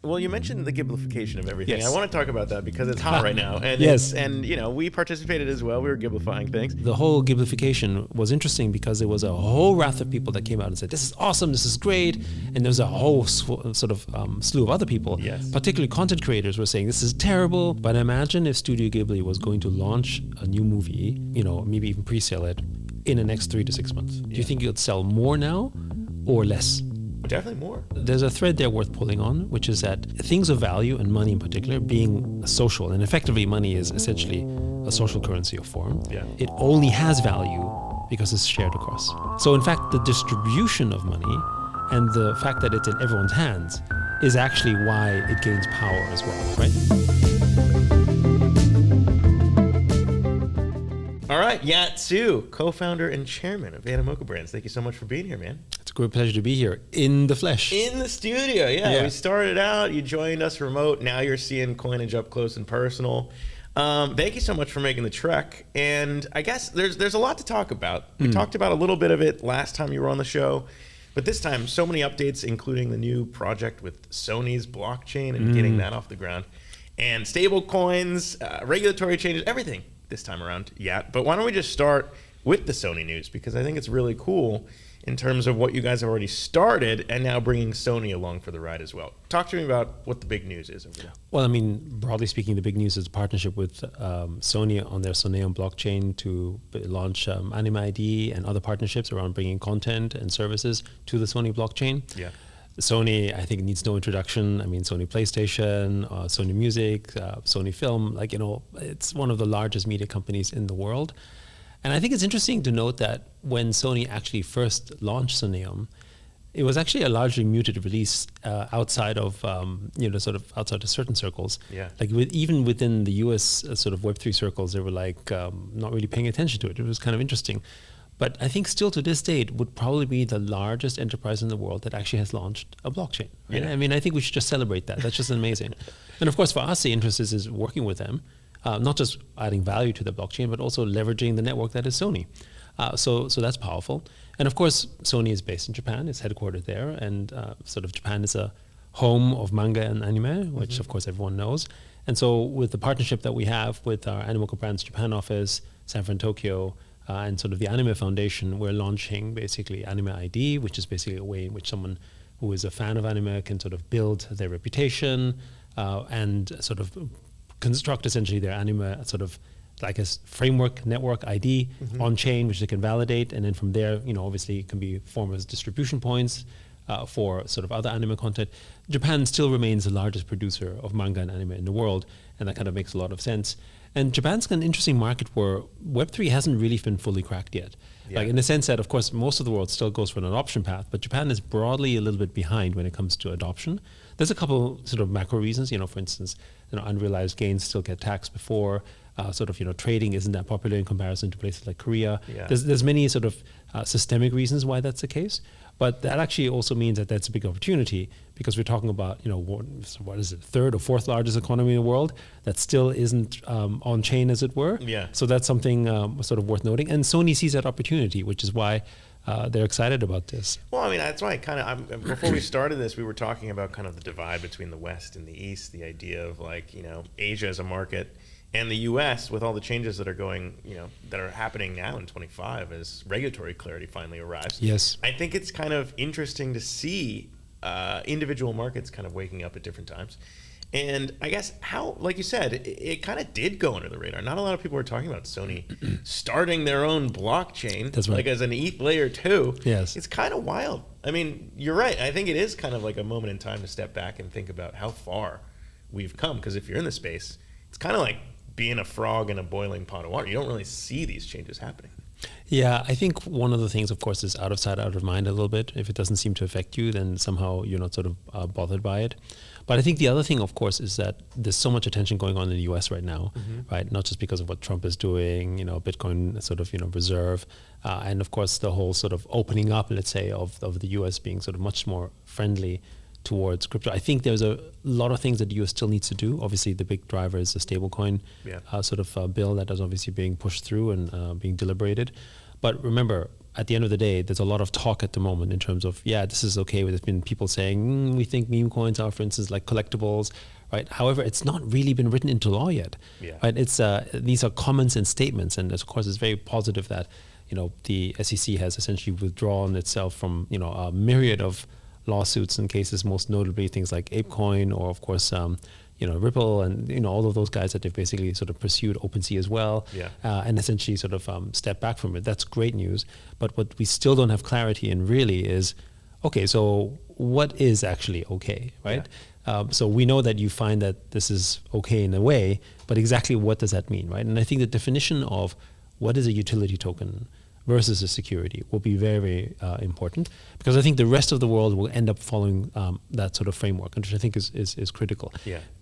Well, you mentioned the Ghiblification of everything. Yes. I want to talk about that because it's hot right now. And Yes. and we participated as well. We were Ghiblifying things. The whole Ghiblification was interesting because there was a whole raft of people that came out and said, this is awesome, this is great. And there was a whole slew of other people, Yes. particularly content creators, were saying, this is terrible. But imagine if Studio Ghibli was going to launch a new movie, maybe even pre-sale it in the next 3 to 6 months. Do you think it would sell more now or less? Definitely more. There's a thread there worth pulling on, which is that things of value, and money in particular, being social, and effectively money is essentially a social currency of form. Yeah. It only has value because it's shared across. So in fact, the distribution of money and the fact that it's in everyone's hands is actually why it gains power as well, right? All right, Yat Siu, co-founder and chairman of Animoca Brands. Thank you so much for being here, man. It's a great pleasure to be here in the flesh. In the studio, yeah. We started out, you joined us remote. Now you're seeing Coinage up close and personal. Thank you so much for making the trek. And I guess there's a lot to talk about. We talked about a little bit of it last time you were on the show. But this time, so many updates, including the new project with Sony's blockchain and getting that off the ground. And stable coins, regulatory changes, everything this time around yet. But why don't we just start with the Sony news, because I think it's really cool in terms of what you guys have already started and now bringing Sony along for the ride as well. Talk to me about what the big news is over there. Well, I mean, broadly speaking, the big news is a partnership with Sony on their Soneum blockchain to launch Anime ID and other partnerships around bringing content and services to the Sony blockchain. Yeah. Sony, I think, needs no introduction. I mean, Sony PlayStation, Sony Music, Sony Film, it's one of the largest media companies in the world. And I think it's interesting to note that when Sony actually first launched Soneum, it was actually a largely muted release outside of, outside of certain circles. Yeah. Even within the US sort of Web3 circles, they were not really paying attention to it. It was kind of interesting. But I think still to this date would probably be the largest enterprise in the world that actually has launched a blockchain. Right? Yeah. I mean, I think we should just celebrate that. That's just amazing. And of course, for us, the interest is working with them, not just adding value to the blockchain, but also leveraging the network that is Sony. So that's powerful. And of course, Sony is based in Japan. It's headquartered there. And Japan is a home of manga and anime, which of course everyone knows. And so with the partnership that we have with our Animoca Brands Japan office, San Fran, Tokyo, and sort of the Anime Foundation, we're launching basically Anime ID, which is basically a way in which someone who is a fan of anime can sort of build their reputation and sort of construct essentially their anime sort of like a framework network ID on chain, which they can validate. And then from there, obviously it can be form as distribution points for sort of other anime content. Japan still remains the largest producer of manga and anime in the world, and that kind of makes a lot of sense. And Japan's an interesting market where Web3 hasn't really been fully cracked yet. Yeah. In the sense that, of course, most of the world still goes for an adoption path, but Japan is broadly a little bit behind when it comes to adoption. There's a couple sort of macro reasons, for instance, unrealized gains still get taxed before, trading isn't that popular in comparison to places like Korea. Yeah. There's many sort of systemic reasons why that's the case. But that actually also means that that's a big opportunity because we're talking about, what is it, third or fourth largest economy in the world that still isn't on chain, as it were. Yeah. So that's something sort of worth noting. And Sony sees that opportunity, which is why they're excited about this. Well, I mean, that's why before we started this, we were talking about kind of the divide between the West and the East, the idea of Asia as a market. And the U.S., with all the changes that are going, that are happening now in 25 as regulatory clarity finally arrives. Yes. I think it's kind of interesting to see individual markets kind of waking up at different times. And I guess how, like you said, it kind of did go under the radar. Not a lot of people were talking about Sony starting their own blockchain. That's right. Like as an ETH layer 2. Yes. It's kind of wild. I mean, you're right. I think it is kind of like a moment in time to step back and think about how far we've come. Because if you're in the space, it's kind of like being a frog in a boiling pot of water. You don't really see these changes happening. Yeah, I think one of the things, of course, is out of sight, out of mind a little bit. If it doesn't seem to affect you, then somehow you're not sort of bothered by it. But I think the other thing, of course, is that there's so much attention going on in the US right now, right? Not just because of what Trump is doing, Bitcoin sort of, reserve, and of course the whole sort of opening up, let's say, of the US being sort of much more friendly towards crypto. I think there's a lot of things that the US still needs to do. Obviously, the big driver is the stablecoin bill that is obviously being pushed through and being deliberated. But remember, at the end of the day, there's a lot of talk at the moment in terms of, this is okay. There's been people saying, we think meme coins are, for instance, like collectibles, right? However, it's not really been written into law yet, right? It's these are comments and statements, and of course, it's very positive that the SEC has essentially withdrawn itself from a myriad of lawsuits and cases, most notably things like ApeCoin, or of course Ripple, and all of those guys that they've basically sort of pursued OpenSea as well, and essentially sort of stepped back from it. That's great news. But what we still don't have clarity in really is, okay, so what is actually okay, right? So we know that you find that this is okay in a way, but exactly what does that mean, right? And I think the definition of what is a utility token versus a security will be very, very important, because I think the rest of the world will end up following that sort of framework, which I think is critical.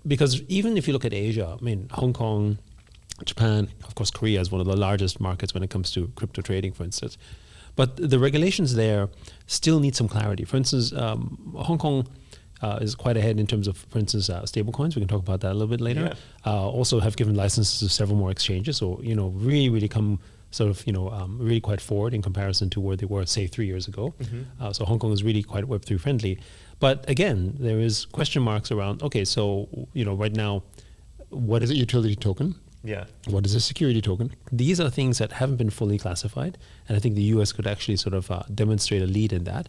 Because even if you look at Asia, I mean, Hong Kong, Japan, of course, Korea is one of the largest markets when it comes to crypto trading, for instance. But the regulations there still need some clarity. For instance, Hong Kong is quite ahead in terms of, for instance, stablecoins. We can talk about that a little bit later. Also have given licenses to several more exchanges. So, really, really come sort of, really quite forward in comparison to where they were, say, 3 years ago. So Hong Kong is really quite Web3 friendly. But again, there is question marks around, okay, so, right now, what is a utility token? What is a security token? These are things that haven't been fully classified, and I think the US could actually sort of demonstrate a lead in that.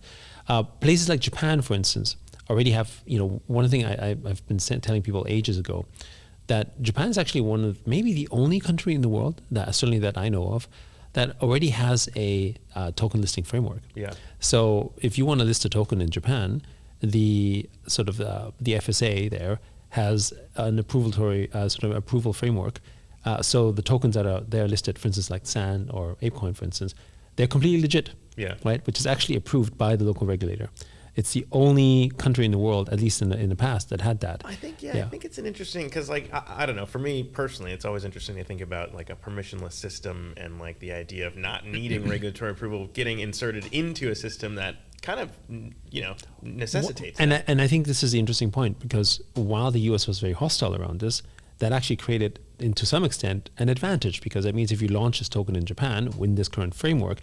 Places like Japan, for instance, already have, one thing I've been telling people ages ago, that Japan is actually one of maybe the only country in the world, that certainly that I know of, that already has a token listing framework. So if you want to list a token in Japan, the sort of the FSA there has an approval framework. So the tokens that are there listed, for instance, like SAN or ApeCoin, for instance, they're completely legit, right? Which is actually approved by the local regulator. It's the only country in the world, at least in the past, that had that. I think, I think it's an interesting, because like, I don't know, for me personally, it's always interesting to think about like a permissionless system and like the idea of not needing regulatory approval getting inserted into a system that kind of, necessitates and I think this is the interesting point, because while the US was very hostile around this, that actually created, to some extent, an advantage, because that means if you launch this token in Japan in this current framework,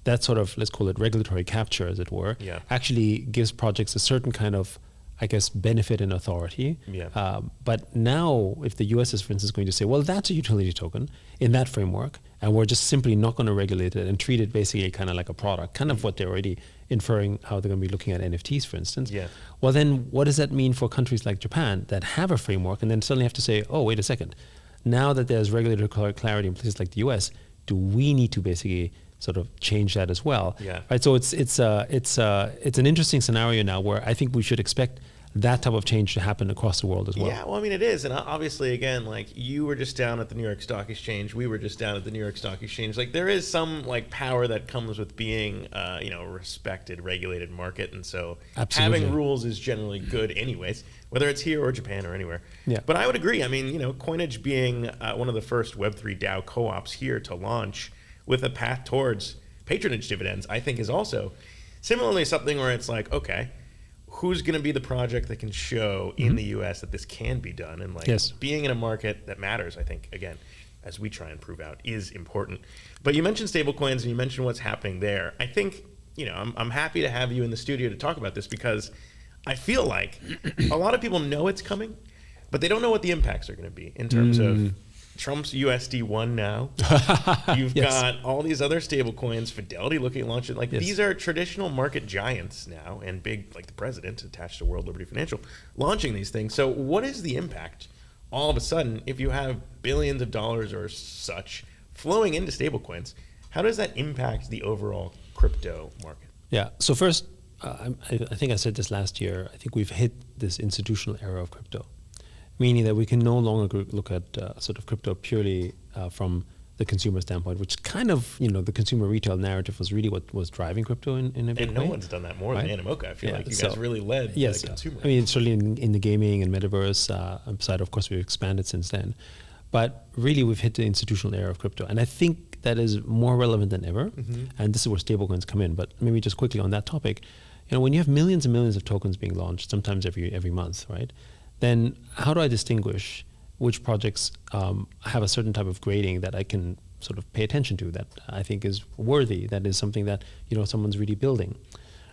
that sort of, let's call it regulatory capture, as it were, actually gives projects a certain kind of, I guess, benefit and authority. But now, if the US is, for instance, going to say, well, that's a utility token in that framework, and we're just simply not going to regulate it and treat it basically kind of like a product, kind of what they're already inferring how they're going to be looking at NFTs, for instance. Well, then what does that mean for countries like Japan that have a framework and then suddenly have to say, oh, wait a second, now that there's regulatory clarity in places like the US, do we need to basically sort of change that as well? Right. So it's an interesting scenario now where I think we should expect that type of change to happen across the world as well. Yeah, well, I mean, it is. And obviously, again, like you were just down at the New York Stock Exchange. We were just down at the New York Stock Exchange. Like there is some like power that comes with being, a respected, regulated market. And so having rules is generally good anyways, whether it's here or Japan or anywhere. But I would agree. I mean, Coinage being one of the first Web3 DAO co-ops here to launch with a path towards patronage dividends, I think is also similarly something where it's like, okay, who's going to be the project that can show in the US that this can be done? And like being in a market that matters, I think, again, as we try and prove out, is important. But you mentioned stablecoins and you mentioned what's happening there. I think, I'm happy to have you in the studio to talk about this, because I feel like a lot of people know it's coming, but they don't know what the impacts are going to be in terms of Trump's USD won now. You've got all these other stable coins, Fidelity looking at launching. Like these are traditional market giants now, and big, like the president attached to World Liberty Financial, launching these things. So what is the impact all of a sudden if you have billions of dollars or such flowing into stable coins? How does that impact the overall crypto market? So first, I think I said this last year, I think we've hit this institutional era of crypto, meaning that we can no longer look at sort of crypto purely from the consumer standpoint, which kind of, the consumer retail narrative was really what was driving crypto in a big way. And no one's done that more than Animoca. I feel like you guys really led the consumer. I mean, certainly in the gaming and metaverse side, of course, we've expanded since then. But really, we've hit the institutional era of crypto. And I think that is more relevant than ever. And this is where stablecoins come in. But maybe just quickly on that topic, when you have millions and millions of tokens being launched, sometimes every month, right? Then how do I distinguish which projects have a certain type of grading that I can sort of pay attention to, that I think is worthy, that is something that, someone's really building.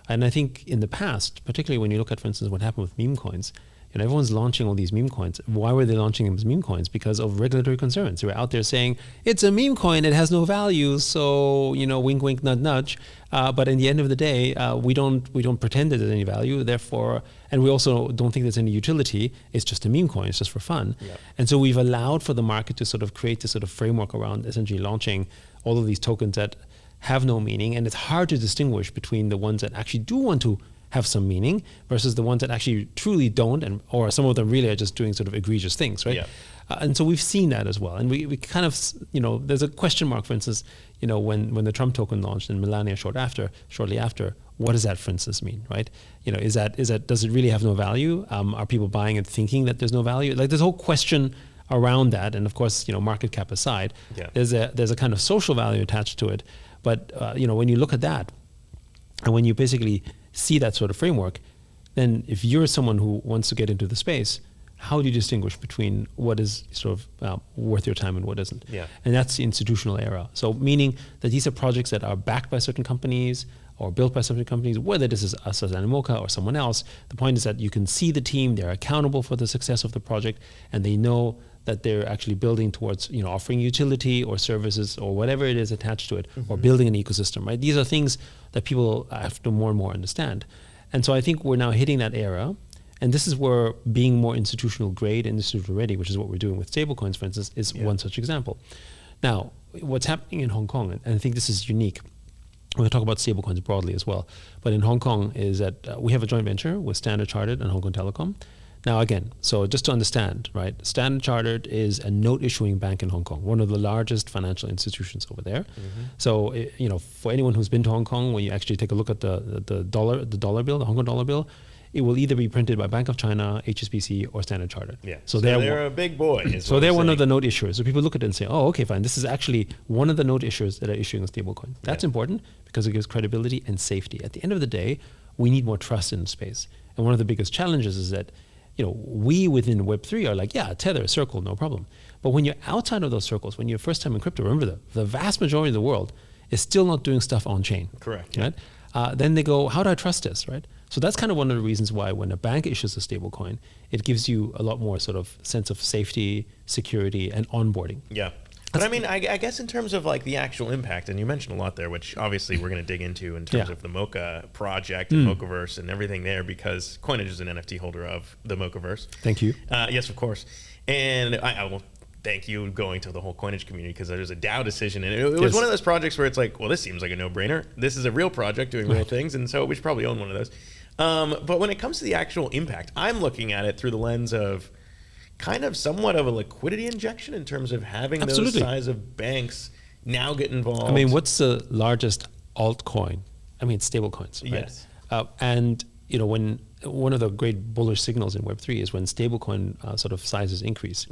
And I think in the past, particularly when you look at, for instance, what happened with meme coins, everyone's launching all these meme coins. Why were they launching them as meme coins? Because of regulatory concerns. They were out there saying, it's a meme coin, it has no value, so, wink, wink, nudge, nudge. But in the end of the day, we don't pretend that there's any value, therefore, and we also don't think there's any utility. It's just a meme coin, it's just for fun. Yep. And so we've allowed for the market to sort of create this sort of framework around essentially launching all of these tokens that have no meaning, and it's hard to distinguish between the ones that actually do want to have some meaning versus the ones that actually truly don't, or some of them really are just doing sort of egregious things, right? Yeah. And so we've seen that as well. And we kind of, there's a question mark, for instance, when the Trump token launched and Melania shortly after, what does that, for instance, mean, right? Is that does it really have no value? Are people buying and thinking that there's no value? Like, there's a whole question around that. And of course, market cap aside, there's a kind of social value attached to it. But, when you look at that, and when you basically see that sort of framework, then if you're someone who wants to get into the space, how do you distinguish between what is sort of worth your time and what isn't? Yeah. And that's the institutional era. So meaning that these are projects that are backed by certain companies or built by certain companies, whether this is us as Animoca or someone else. The point is that you can see the team, they're accountable for the success of the project, and they know that they're actually building towards, offering utility or services or whatever it is attached to it, or building an ecosystem, right? These are things that people have to more and more understand. And so I think we're now hitting that era. And this is where being more institutional grade, institutional ready, which is what we're doing with stablecoins, for instance, is one such example. Now, what's happening in Hong Kong, and I think this is unique, we're going to talk about stablecoins broadly as well, but in Hong Kong is that we have a joint venture with Standard Chartered and Hong Kong Telecom. Now, again, so just to understand, right, Standard Chartered is a note-issuing bank in Hong Kong, one of the largest financial institutions over there. So, for anyone who's been to Hong Kong, when you actually take a look at the dollar bill, the Hong Kong dollar bill, it will either be printed by Bank of China, HSBC, or Standard Chartered. Yeah. So they're a big boy. So they're one of the note issuers. So people look at it and say, oh, okay, fine. This is actually one of the note issuers that are issuing a stablecoin. That's important because it gives credibility and safety. At the end of the day, we need more trust in the space. And one of the biggest challenges is that, we within Web3 are like, yeah, Tether, Circle, no problem. But when you're outside of those circles, when you're first time in crypto, remember the vast majority of the world is still not doing stuff on chain. Correct. Right? Then they go, how do I trust this, right? So that's kind of one of the reasons why when a bank issues a stablecoin, it gives you a lot more sort of sense of safety, security, and onboarding. Yeah. But I mean, I guess in terms of like the actual impact, and you mentioned a lot there, which obviously we're going to dig into in terms of the Mocha project and Mochaverse and everything there, because Coinage is an NFT holder of the Mochaverse. Thank you. Yes, of course. And I will thank you going to the whole Coinage community, because there's a DAO decision. And it was one of those projects where it's like, well, this seems like a no-brainer. This is a real project doing real things, and so we should probably own one of those. But when it comes to the actual impact, I'm looking at it through the lens of kind of somewhat of a liquidity injection in terms of having those size of banks now get involved. I mean, what's the largest altcoin? I mean, stable coins, right? Yes. And, when one of the great bullish signals in Web3 is when stablecoin sort of sizes increase.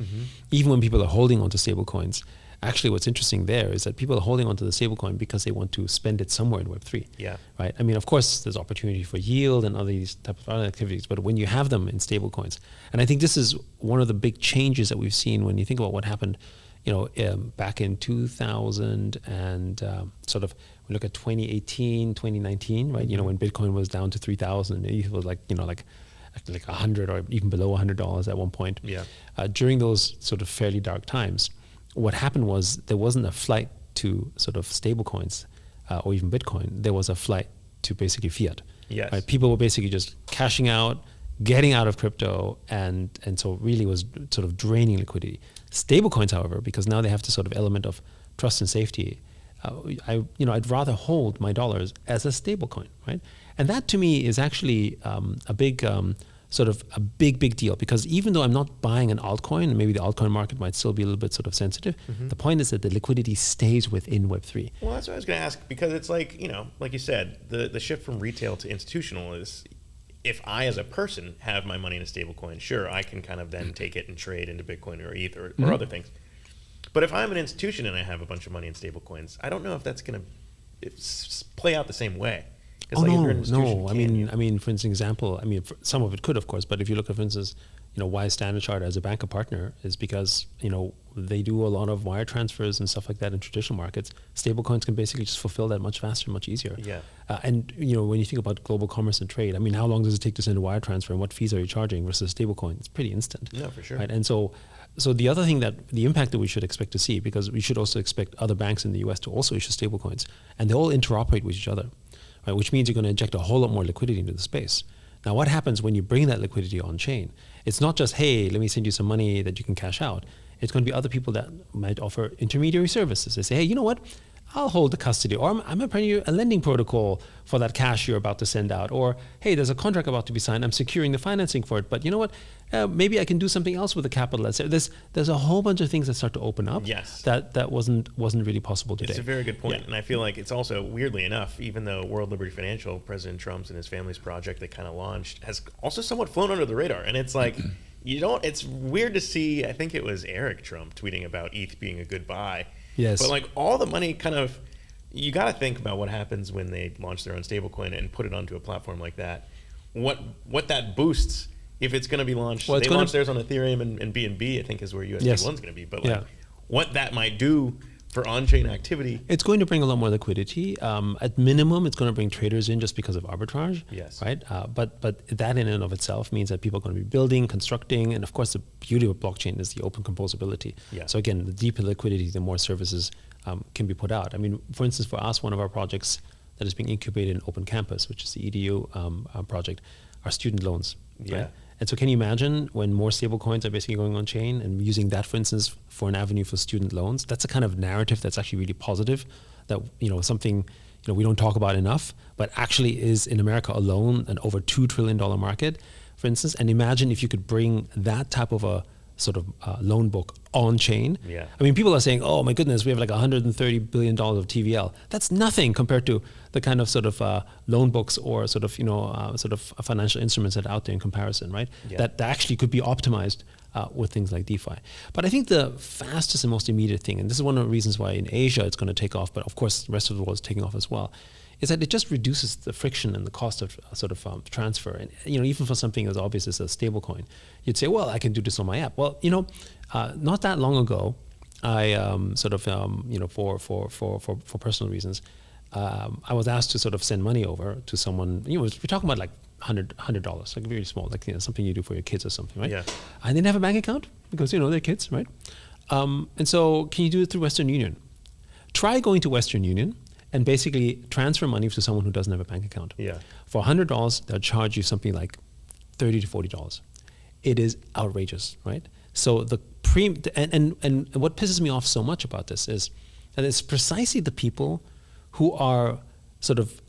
Even when people are holding onto stablecoins, actually what's interesting there is that people are holding onto the stablecoin because they want to spend it somewhere in Web3. Yeah. Right? I mean, of course, there's opportunity for yield and other these types of other activities, but when you have them in stablecoins, and I think this is one of the big changes that we've seen when you think about what happened, back in 2000 and sort of, we look at 2018, 2019, right? When Bitcoin was down to 3,000, it was like 100 or even below $100 at one point. Yeah. During those sort of fairly dark times, what happened was there wasn't a flight to sort of stable coins or even Bitcoin. There was a flight to basically fiat. Yes. Right? People were basically just cashing out, getting out of crypto, and so really was sort of draining liquidity. Stable coins, however, because now they have this sort of element of trust and safety, I'd rather hold my dollars as a stable coin, right? And that to me is actually a big big deal, because even though I'm not buying an altcoin, and maybe the altcoin market might still be a little bit sort of sensitive, the point is that the liquidity stays within Web3. Well, that's what I was going to ask, because it's like, like you said, the shift from retail to institutional is, if I as a person have my money in a stable coin, sure, I can kind of then take it and trade into Bitcoin or ETH or other things. But if I'm an institution and I have a bunch of money in stable coins, I don't know if that's going to play out the same way. No. I mean, for instance, example. I mean, some of it could, of course, but if you look at, for instance, why Standard Chartered as a banker partner is because, they do a lot of wire transfers and stuff like that in traditional markets. Stablecoins can basically just fulfill that much faster, much easier. Yeah. And when you think about global commerce and trade, I mean, how long does it take to send a wire transfer, and what fees are you charging versus stablecoin? It's pretty instant. No, for sure. Right? And so the other thing the impact that we should expect to see, because we should also expect other banks in the US to also issue stablecoins, and they all interoperate with each other, right? Which means you're going to inject a whole lot more liquidity into the space. Now, what happens when you bring that liquidity on chain? It's not just, hey, let me send you some money that you can cash out. It's going to be other people that might offer intermediary services. They say, hey, you know what? I'll hold the custody, or I'm going to bring you a lending protocol for that cash you're about to send out, or hey, there's a contract about to be signed, I'm securing the financing for it, but you know what? Maybe I can do something else with the capital. There's a whole bunch of things that start to open up. Yes. That wasn't really possible today. It's a very good point, and I feel like it's also, weirdly enough, even though World Liberty Financial, President Trump's and his family's project they kind of launched, has also somewhat flown under the radar, and it's like it's weird to see. I think it was Eric Trump tweeting about ETH being a good buy. Yes. But like all the money you got to think about what happens when they launch their own stablecoin and put it onto a platform like that. What that boosts if it's going to be launched. Well, they launched theirs on Ethereum and BNB, I think is where USD1's going to be. But what that might do for on-chain activity. It's going to bring a lot more liquidity. At minimum, it's going to bring traders in just because of arbitrage. Yes. Right. But that in and of itself means that people are going to be building, constructing, and of course the beauty of blockchain is the open composability. Yeah. So again, the deeper liquidity, the more services can be put out. I mean, for instance, for us, one of our projects that is being incubated in Open Campus, which is the EDU project, are student loans. Yeah. Right? And so can you imagine when more stable coins are basically going on chain and using that, for instance, for an avenue for student loans? That's a kind of narrative that's actually really positive, that, something, we don't talk about enough, but actually is in America alone an over $2 trillion market, for instance. And imagine if you could bring that type of a sort of loan book on chain. Yeah. I mean, people are saying, oh my goodness, we have like $130 billion of TVL. That's nothing compared to the kind of sort of loan books or sort of, financial instruments that are out there in comparison, right? Yeah. That actually could be optimized with things like DeFi. But I think the fastest and most immediate thing, and this is one of the reasons why in Asia it's going to take off, but of course the rest of the world is taking off as well, is that it just reduces the friction and the cost of transfer. And even for something as obvious as a stable coin, you'd say, well, I can do this on my app. Well, not that long ago, I for personal reasons, I was asked to sort of send money over to someone. We're talking about like $100, like very small, like something you do for your kids or something, right? Yeah. And they didn't have a bank account because they're kids, right? And so, can you do it through Western Union? Try going to Western Union and basically transfer money to someone who doesn't have a bank account. Yeah. For $100, they'll charge you something like $30 to $40. It is outrageous, right? So the and what pisses me off so much about this is that it's precisely the people who are sort of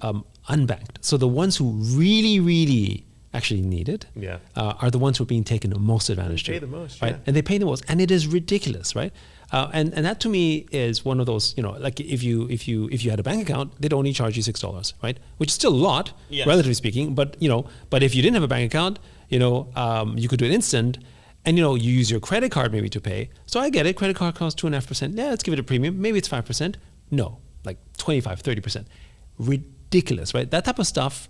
unbanked. So the ones who really, really actually need it are the ones who are being taken most advantage They to. pay the most, right? yeah. And they pay the most, and it is ridiculous, right? And that to me is one of those, like if you had a bank account, they'd only charge you $6, right? Which is still a lot, Yes. relatively speaking. But but if you didn't have a bank account, you could do it instant, and you use your credit card maybe to pay. So I get it. Credit card costs 2.5%. Yeah, let's give it a premium. Maybe it's 5%. No, like 25, 30%. Ridiculous, right? That type of stuff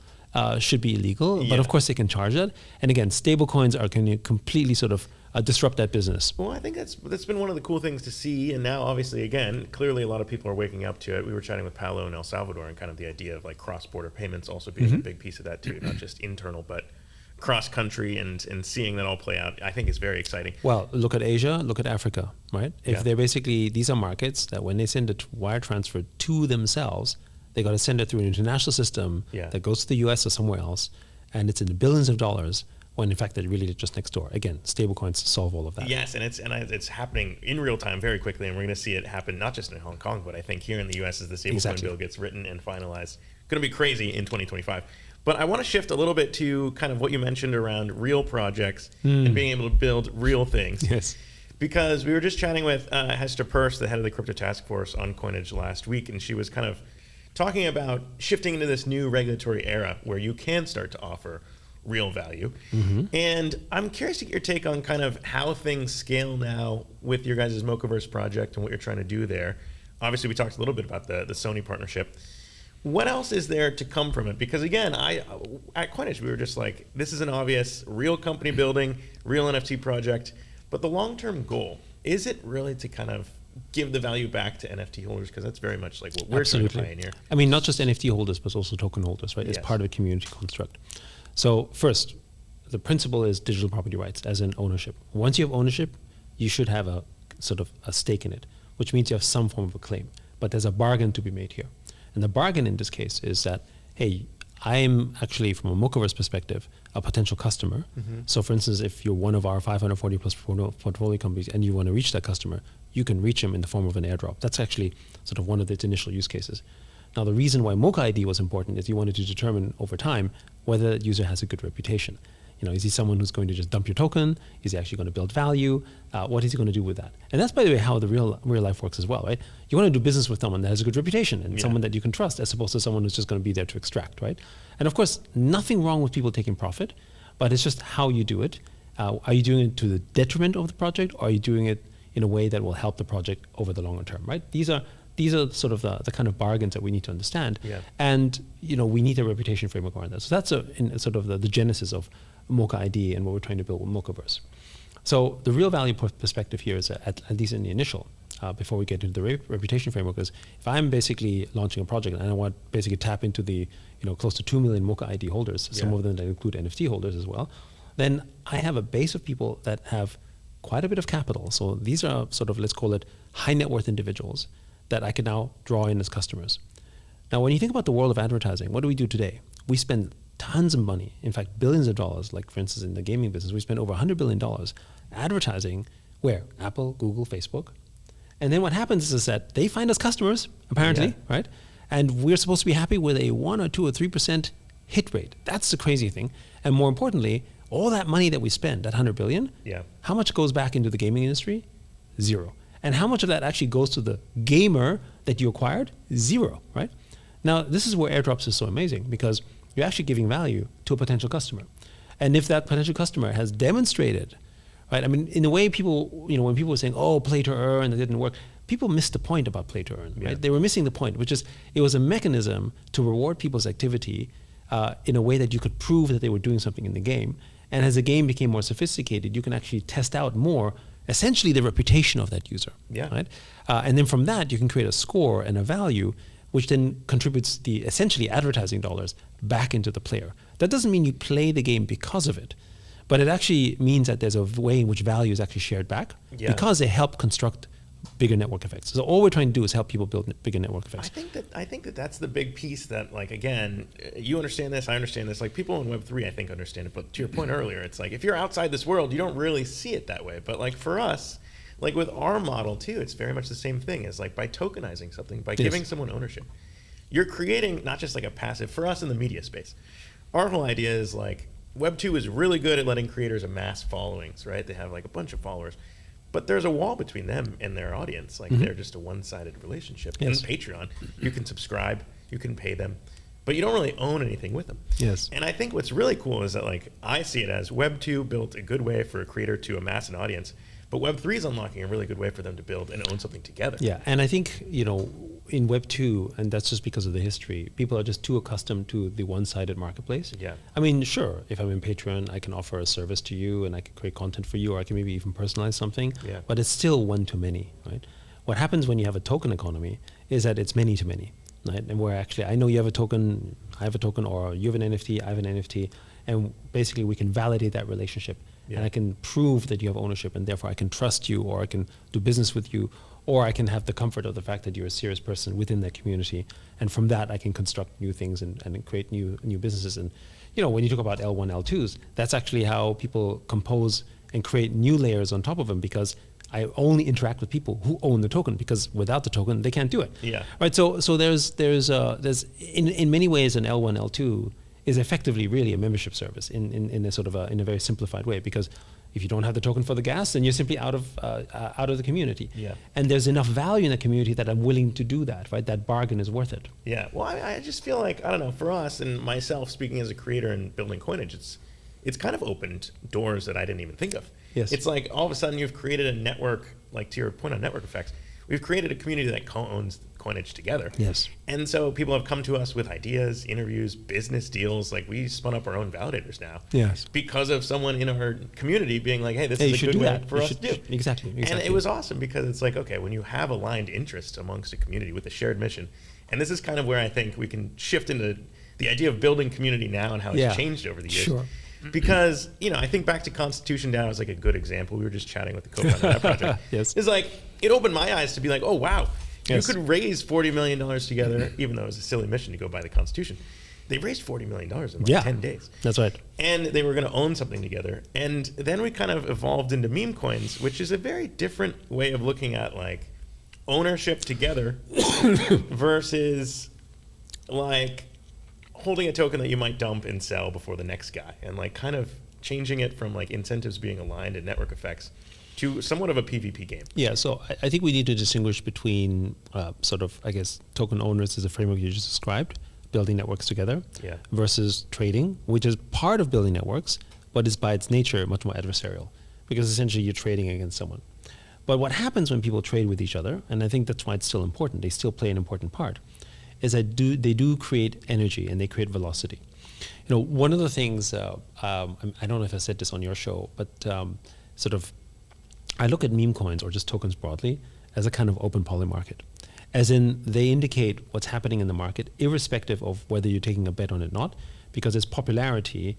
should be illegal, but of course they can charge that. And again, stable coins are going to completely sort of disrupt that business. Well, I think that's been one of the cool things to see, and now obviously, again, clearly a lot of people are waking up to it. We were chatting with Paolo in El Salvador, and kind of the idea of like cross-border payments also being a big piece of that too, not just internal, but cross-country, and seeing that all play out, I think is very exciting. Well, look at Asia, look at Africa, right? If Yeah. they're basically, these are markets that when they send a wire transfer to themselves, they got to send it through an international system that goes to the US or somewhere else, and it's in the billions of dollars, when in fact they're really just next door. Again, stablecoins solve all of that. Yes, and it's happening in real time very quickly, and we're going to see it happen not just in Hong Kong, but I think here in the U.S. as the stablecoin bill gets written and finalized. Going to be crazy in 2025. But I want to shift a little bit to kind of what you mentioned around real projects and being able to build real things. Yes. Because we were just chatting with Hester Peirce, the head of the crypto task force on Coinage last week, and she was kind of talking about shifting into this new regulatory era where you can start to offer real value. And I'm curious to get your take on kind of how things scale now with your guys' Mochaverse project and what you're trying to do there. Obviously, we talked a little bit about the Sony partnership. What else is there to come from it? Because again, at Coinage, we were just like, this is an obvious real company building, real NFT project, but the long-term goal, is it really to kind of give the value back to NFT holders? Because that's very much like what we're trying to pioneer. I mean, not just NFT holders, but also token holders, right? It's part of a community construct. So first, the principle is digital property rights as in ownership. Once you have ownership, you should have a sort of a stake in it, which means you have some form of a claim. But there's a bargain to be made here. And the bargain in this case is that, hey, I'm actually, from a Memecoverse perspective, a potential customer. So for instance, if you're one of our 540 plus portfolio companies and you want to reach that customer, you can reach them in the form of an airdrop. That's actually sort of one of its initial use cases. Now, the reason why Mocha ID was important is you wanted to determine over time whether that user has a good reputation. You know, is he someone who's going to just dump your token? Is he actually going to build value? What is he going to do with that? And that's, by the way, how the real life works as well, right? You want to do business with someone that has a good reputation and someone that you can trust, as opposed to someone who's just going to be there to extract, right? And of course, nothing wrong with people taking profit, but it's just how you do it. Are you doing it to the detriment of the project, or are you doing it in a way that will help the project over the longer term, right? These are sort of the kind of bargains that we need to understand. And, you know, we need a reputation framework around that. So that's in sort of the genesis of Mocha ID and what we're trying to build with Memecoverse. So the real value perspective here is at least in the initial, before we get into the reputation framework, is if I'm basically launching a project and I want to basically tap into the, you know, close to 2 million Mocha ID holders, some of them that include NFT holders as well, then I have a base of people that have quite a bit of capital. So these are sort of, let's call it high net worth individuals that I can now draw in as customers. Now, when you think about the world of advertising, what do we do today? We spend tons of money, in fact, billions of dollars, like for instance in the gaming business, we spend over $100 billion advertising where? Apple, Google, Facebook. And then what happens is that they find us customers, apparently, right? And we're supposed to be happy with a 1 or 2 or 3% hit rate. That's the crazy thing. And more importantly, all that money that we spend, that 100 billion, how much goes back into the gaming industry? Zero. And how much of that actually goes to the gamer that you acquired? Zero, right? Now, this is where airdrops is so amazing, because you're actually giving value to a potential customer. And if that potential customer has demonstrated, right? I mean, in a way, people, you know, when people were saying, oh, play to earn, that didn't work, people missed the point about play to earn, right? They were missing the point, which is it was a mechanism to reward people's activity in a way that you could prove that they were doing something in the game. And as the game became more sophisticated, you can actually test out more, essentially the reputation of that user, right? And then from that, you can create a score and a value, which then contributes the essentially advertising dollars back into the player. That doesn't mean you play the game because of it, but it actually means that there's a way in which value is actually shared back because they help construct bigger network effects. So all we're trying to do is help people build bigger network effects. I think that that's the big piece that, like, again, you understand this, I understand this. Like, people in Web3, I think, understand it. But to your point earlier, it's like, if you're outside this world, you don't really see it that way. But like for us, like with our model too, it's very much the same thing. It's like by tokenizing something, by giving someone ownership, you're creating not just like a passive, for us in the media space, our whole idea is like, Web2 is really good at letting creators amass followings, right? They have like a bunch of followers. But there's a wall between them and their audience. Like they're just a one-sided relationship. In Patreon, you can subscribe, you can pay them, but you don't really own anything with them. And I think what's really cool is that, like, I see it as Web2 built a good way for a creator to amass an audience, but Web3 is unlocking a really good way for them to build and own something together. And I think, you know, in Web2, and that's just because of the history, people are just too accustomed to the one-sided marketplace. I mean, sure, if I'm in Patreon, I can offer a service to you and I can create content for you, or I can maybe even personalize something, but it's still one-to-many, right? What happens when you have a token economy is that it's many-to-many, right? And where actually, I know you have a token, I have a token, or you have an NFT, I have an NFT, and basically we can validate that relationship. And I can prove that you have ownership, and therefore I can trust you, or I can do business with you, or I can have the comfort of the fact that you're a serious person within that community. And from that, I can construct new things and create new businesses. And, you know, when you talk about L1, L2s, that's actually how people compose and create new layers on top of them, because I only interact with people who own the token, because without the token, they can't do it. Right. So there's in many ways an L1, L2 is effectively really a membership service in a sort of in a very simplified way, because if you don't have the token for the gas, then you're simply out of the community. And there's enough value in the community that I'm willing to do that, right? That bargain is worth it. Well, I just feel like, I don't know, for us and myself, speaking as a creator and building Coinage, it's kind of opened doors that I didn't even think of. It's like all of a sudden you've created a network, like to your point on network effects, we've created a community that co-owns Coinage together. Yes. And so people have come to us with ideas, interviews, business deals. Like we spun up our own validators now. Yes. Because of someone in our community being like, hey, this is a good way for us to do. Exactly. And it was awesome because it's like, okay, when you have aligned interests amongst a community with a shared mission, and this is kind of where I think we can shift into the idea of building community now and how it's changed over the years. Sure. Because, I think back to Constitution DAO as like a good example. We were just chatting with the co-founder of that project. Yes. It's like, it opened my eyes to be like, oh, wow, Yes. you could raise $40 million together, even though it was a silly mission to go buy the Constitution. They raised $40 million in like 10 days. That's right. And they were going to own something together. And then we kind of evolved into Memecoins, which is a very different way of looking at like ownership together versus like holding a token that you might dump and sell before the next guy, and like kind of changing it from like incentives being aligned and network effects to somewhat of a PvP game. Yeah, so I think we need to distinguish between token owners as a framework you just described, building networks together, versus trading, which is part of building networks, but is by its nature much more adversarial, because essentially you're trading against someone. But what happens when people trade with each other, and I think that's why it's still important, they still play an important part, is that they do create energy and they create velocity. One of the things, I don't know if I said this on your show, but I look at meme coins or just tokens broadly as a kind of open poly market. As in, they indicate what's happening in the market, irrespective of whether you're taking a bet on it or not, because its popularity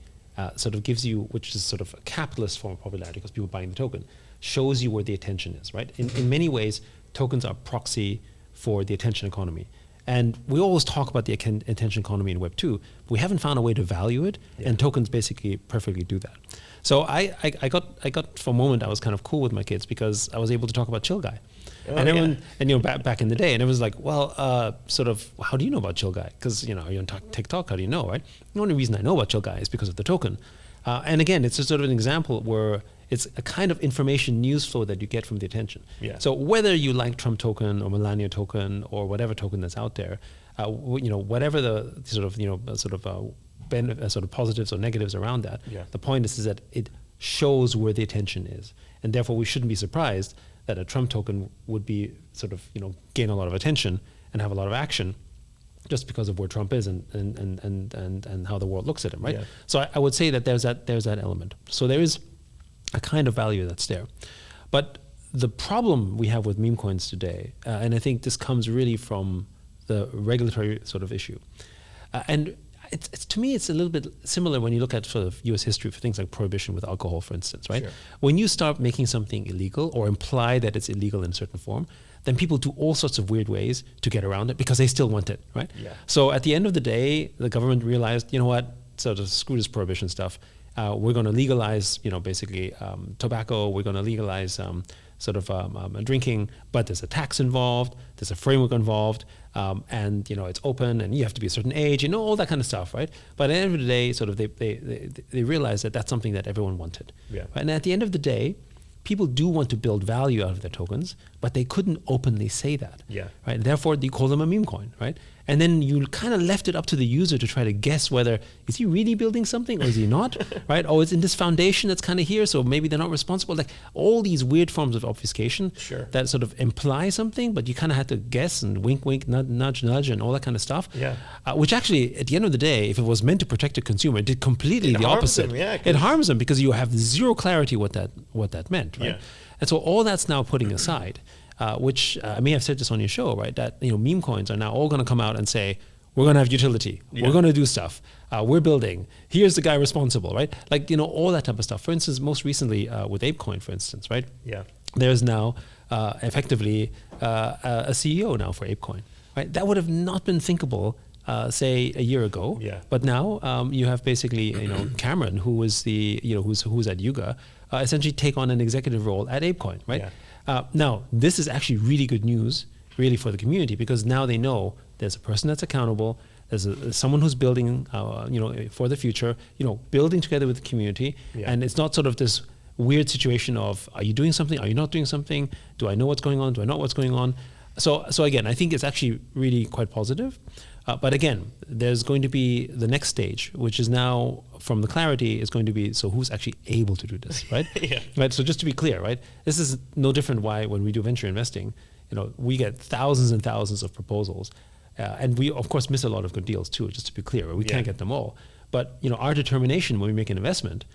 gives you, which is sort of a capitalist form of popularity, because people buying the token, shows you where the attention is, right? In many ways, tokens are proxy for the attention economy. And we always talk about the attention economy in Web2, but we haven't found a way to value it, and tokens basically perfectly do that. So I got for a moment, I was kind of cool with my kids because I was able to talk about Chill Guy. And everyone, back in the day, and it was like, well, how do you know about Chill Guy? Because, you're on TikTok, how do you know, right? The only reason I know about Chill Guy is because of the token. And again, it's just sort of an example where it's a kind of information news flow that you get from the attention. Yeah. So whether you like Trump token or Melania token or whatever token that's out there, whatever the sort of positives or negatives around that, the point is that it shows where the attention is, and therefore we shouldn't be surprised that a Trump token would be gain a lot of attention and have a lot of action, just because of where Trump is and how the world looks at him, right? Yeah. So I would say that there's that element. So there is a kind of value that's there. But the problem we have with meme coins today, and I think this comes really from the regulatory sort of issue, and it's to me it's a little bit similar when you look at sort of U.S. history for things like prohibition with alcohol, for instance, right? Sure. When you start making something illegal or imply that it's illegal in a certain form, then people do all sorts of weird ways to get around it because they still want it, right? Yeah. So at the end of the day, the government realized, you know what, so to screw this prohibition stuff, we're going to legalize, tobacco, we're going to legalize drinking, but there's a tax involved, there's a framework involved, and it's open, and you have to be a certain age, all that kind of stuff, right? But at the end of the day, they realized that that's something that everyone wanted. Yeah. Right? And at the end of the day, people do want to build value out of their tokens, but they couldn't openly say that. Yeah. Right. Therefore, you call them a meme coin, right? And then you kind of left it up to the user to try to guess whether is he really building something or is he not, right? Or it's in this foundation that's kind of here, so maybe they're not responsible. Like all these weird forms of obfuscation that sort of imply something, but you kind of had to guess and wink, wink, nudge, nudge, and all that kind of stuff. Yeah. Which actually, at the end of the day, if it was meant to protect the consumer, it did completely the opposite. It harms them because you have zero clarity what that meant, right? Yeah. And so all that's now putting aside. Which I may have said this on your show, right? That meme coins are now all going to come out and say, we're going to have utility, we're going to do stuff, we're building. Here's the guy responsible, right? Like all that type of stuff. For instance, most recently with ApeCoin, for instance, right? Yeah. There's now effectively a CEO now for ApeCoin, right? That would have not been thinkable, say a year ago. Yeah. But now you have basically Cameron, who was who's at Yuga, essentially take on an executive role at ApeCoin, right? Yeah. Now, this is actually really good news, really, for the community, because now they know there's a person that's accountable, there's someone who's building, for the future, building together with the community, and it's not sort of this weird situation of, are you doing something, are you not doing something, do I know what's going on, do I not know what's going on? So again, I think it's actually really quite positive. But again, there's going to be the next stage, which is now from the clarity is going to be, so who's actually able to do this, right? Yeah. Right. So just to be clear, right? This is no different when we do venture investing. we get thousands and thousands of proposals, and we of course miss a lot of good deals too. Just to be clear, we can't get them all. But our determination when we make an investment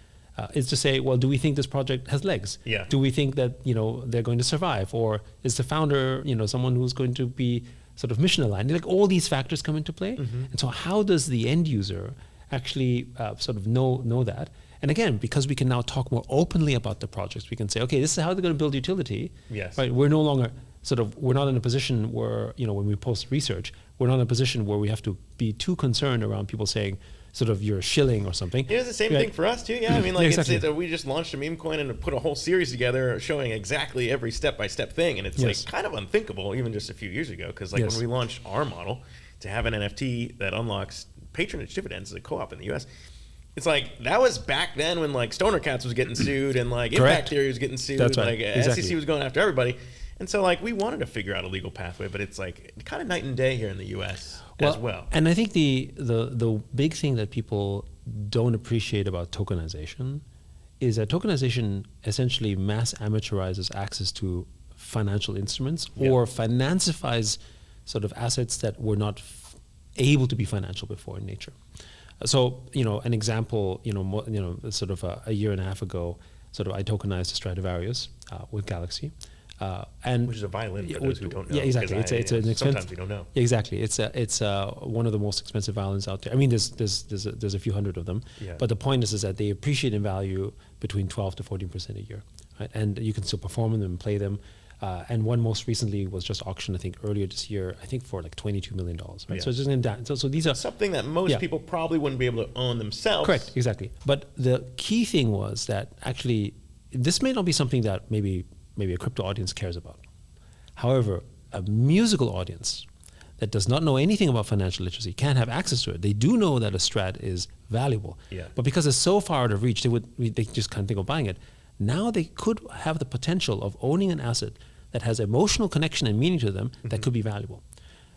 is to say, well, do we think this project has legs? Yeah. Do we think that they're going to survive, or is the founder someone who's going to be sort of mission aligned? Like all these factors come into play, and so how does the end user actually sort of know that? And again, because we can now talk more openly about the projects, we can say, okay, this is how they're going to build utility. Yes. Right. We're no longer we're not in a position where, when we post research, we're not in a position where we have to be too concerned around people saying sort of you're shilling or something. It was the same thing for us too. Yeah. I mean, like we just launched a meme coin and put a whole series together showing exactly every step-by-step thing. And it's like kind of unthinkable even just a few years ago. Because like when we launched our model to have an NFT that unlocks patronage dividends as a co-op in the US, it's like that was back then when like Stoner Cats was getting sued and like Impact Theory was getting sued. That's right. Like SEC was going after everybody. And so like we wanted to figure out a legal pathway, but it's like kind of night and day here in the US as well. And I think the big thing that people don't appreciate about tokenization is that tokenization essentially mass amateurizes access to financial instruments or financifies sort of assets that were not able to be financial before in nature. So, an example, sort of a year and a half ago, sort of I tokenized a Stradivarius with Galaxy. Which is a violin for those who don't know. Yeah, exactly. It's an expensive. Sometimes we don't know. Yeah, exactly. It's one of the most expensive violins out there. I mean, there's a few hundred of them, but the point is that they appreciate in value between 12 to 14% a year, right? And you can still perform them and play them. And one most recently was just auctioned, I think, earlier this year, I think for like $22 million, right? Yeah. So it's just in that. So these are something that most people probably wouldn't be able to own themselves. Correct, exactly. But the key thing was that actually, this may not be something that maybe a crypto audience cares about. However, a musical audience that does not know anything about financial literacy can't have access to it. They do know that a strat is valuable, but because it's so far out of reach, they just can't think of buying it. Now they could have the potential of owning an asset that has emotional connection and meaning to them that could be valuable.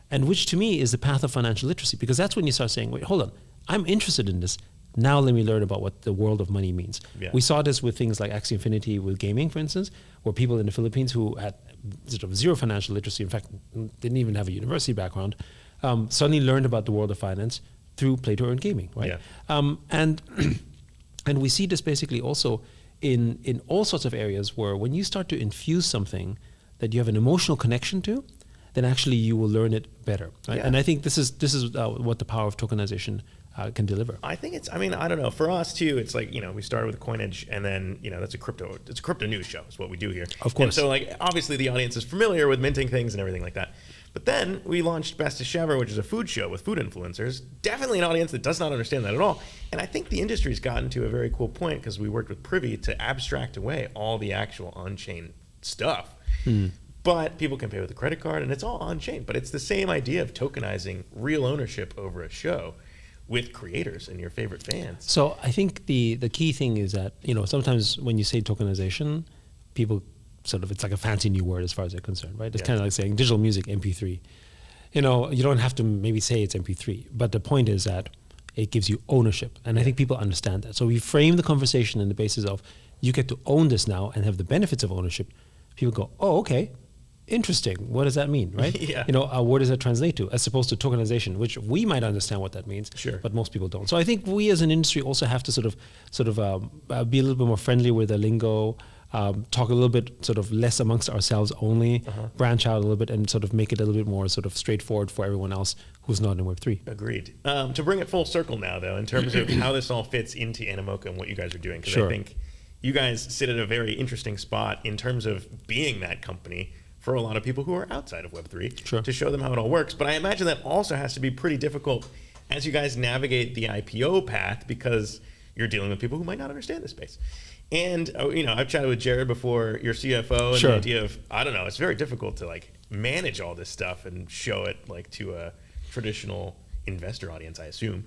And which to me is the path of financial literacy, because that's when you start saying, wait, hold on, I'm interested in this. Now let me learn about what the world of money means. Yeah. We saw this with things like Axie Infinity with gaming, for instance, where people in the Philippines who had sort of zero financial literacy, in fact, didn't even have a university background, suddenly learned about the world of finance through play-to-earn gaming, right? Yeah. And we see this basically also in all sorts of areas where when you start to infuse something that you have an emotional connection to, then actually you will learn it better. Right? Yeah. And I think this is what the power of tokenization can deliver. I think I don't know. For us too, it's like, we started with Coinage, and then, it's a crypto news show is what we do here. Of course. And so like, obviously the audience is familiar with minting things and everything like that. But then we launched Best Ever, which is a food show with food influencers. Definitely an audience that does not understand that at all. And I think the industry's gotten to a very cool point because we worked with Privy to abstract away all the actual on-chain stuff. But people can pay with a credit card, and it's all on-chain. But it's the same idea of tokenizing real ownership over a show with creators and your favorite fans. So I think the key thing is that, sometimes when you say tokenization, people sort of, it's like a fancy new word as far as they're concerned, right? It's kind of like saying digital music, MP3. You don't have to maybe say it's MP3, but the point is that it gives you ownership. And I think people understand that. So we frame the conversation on the basis of, you get to own this now and have the benefits of ownership. People go, oh, okay, interesting. What does that mean, right? What does that translate to? As opposed to tokenization, which we might understand what that means, but most people don't. So I think we as an industry also have to sort of be a little bit more friendly with the lingo, talk a little bit sort of less amongst ourselves only, branch out a little bit and sort of make it a little bit more sort of straightforward for everyone else who's not in Web3. Agreed. To bring it full circle now, though, in terms of how this all fits into Animoca and what you guys are doing, because I think you guys sit at a very interesting spot in terms of being that company for a lot of people who are outside of Web3 to show them how it all works. But I imagine that also has to be pretty difficult as you guys navigate the IPO path, because you're dealing with people who might not understand the space. And, I've chatted with Jared before, your CFO, and the idea of, it's very difficult to like manage all this stuff and show it like to a traditional investor audience, I assume.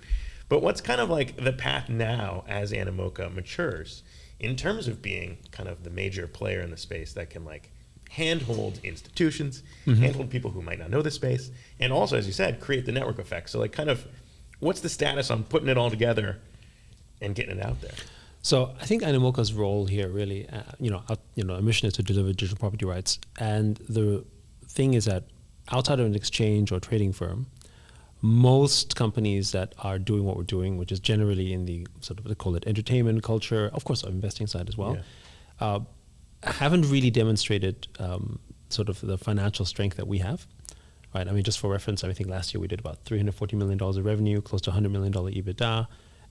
But what's kind of like the path now as Animoca matures in terms of being kind of the major player in the space that can like handhold institutions, handhold people who might not know the space, and also, as you said, create the network effect. So like kind of what's the status on putting it all together and getting it out there? So I think Animoca's role here really, our mission is to deliver digital property rights, and the thing is that outside of an exchange or trading firm, most companies that are doing what we're doing, which is generally in the sort of, they call it entertainment culture, of course, our investing side as well, haven't really demonstrated sort of the financial strength that we have. Right. I mean, just for reference, I think last year we did about $340 million of revenue, close to $100 million EBITDA,